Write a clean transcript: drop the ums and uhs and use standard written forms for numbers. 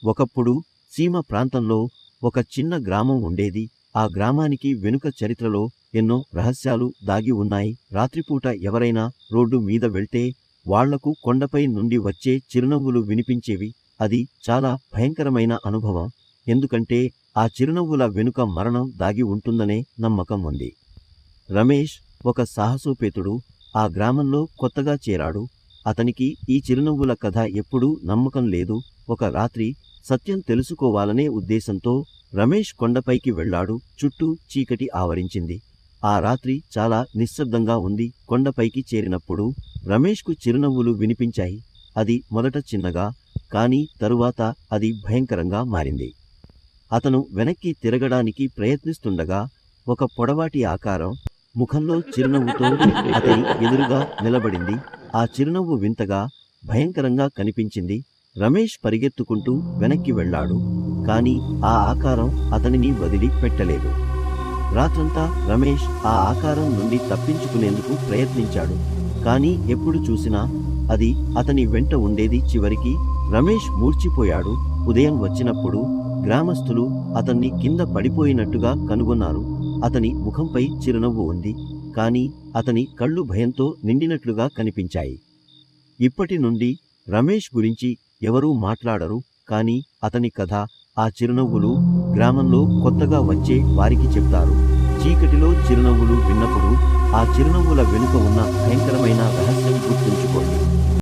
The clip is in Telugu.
ఒకప్పుడు సీమ ప్రాంతంలో ఒక చిన్న గ్రామం ఉండేది. ఆ గ్రామానికి వెనుక చరిత్రలో ఎన్నో రహస్యాలు దాగి ఉన్నాయి. రాత్రిపూట ఎవరైనా రోడ్డు మీద వెళ్తే వాళ్లకు కొండపై నుండి వచ్చే చిరునవ్వులు వినిపించేవి. అది చాలా భయంకరమైన అనుభవం. ఎందుకంటే ఆ చిరునవ్వుల వెనుక మరణం దాగి ఉంటుందనే నమ్మకం ఉంది. రమేష్ ఒక సాహసోపేతుడు. ఆ గ్రామంలో కొత్తగా చేరాడు. అతనికి ఈ చిరునవ్వుల కథ ఎప్పుడూ నమ్మకం లేదు. ఒక రాత్రి సత్యం తెలుసుకోవాలనే ఉద్దేశంతో రమేష్ కొండపైకి వెళ్లాడు. చుట్టూ చీకటి ఆవరించింది. ఆ రాత్రి చాలా నిశ్శబ్దంగా ఉంది. కొండపైకి చేరినప్పుడు రమేష్కు చిరునవ్వులు వినిపించాయి. అది మొదట చిన్నగా, కానీ తరువాత అది భయంకరంగా మారింది. అతను వెనక్కి తిరగడానికి ప్రయత్నిస్తుండగా ఒక పొడవాటి ఆకారం ముఖంలో చిరునవ్వుతో అతని ఎదురుగా నిలబడింది. ఆ చిరునవ్వు వింతగా, భయంకరంగా కనిపించింది. రమేష్ పరిగెత్తుకుంటూ వెనక్కి వెళ్లాడు. కాని ఆ ఆకారం అతనిని వదిలి పెట్టలేదు. రాత్రంతా రమేష్ ఆ ఆకారం నుండి తప్పించుకునేందుకు ప్రయత్నించాడు. కానీ ఎప్పుడు చూసినా అది అతని వెంట ఉండేది. చివరికి రమేష్ మూర్ఛిపోయాడు. ఉదయం వచ్చినప్పుడు గ్రామస్తులు అతన్ని కింద పడిపోయినట్టుగా కనుగొన్నారు. అతని ముఖంపై చిరునవ్వు ఉంది, కానీ అతని కళ్ళు భయంతో నిండినట్లుగా కనిపించాయి. ఇప్పటి నుండి రమేష్ గురించి ఎవరూ మాట్లాడరు. కానీ అతని కథ, ఆ చిరునవ్వులు గ్రామంలో కొత్తగా వచ్చే వారికి చెప్తారు. చీకటిలో చిరునవ్వులు విన్నప్పుడు ఆ చిరునవ్వుల వెనుక ఉన్న భయంకరమైన రహస్యం గుర్తుంచుకోండి.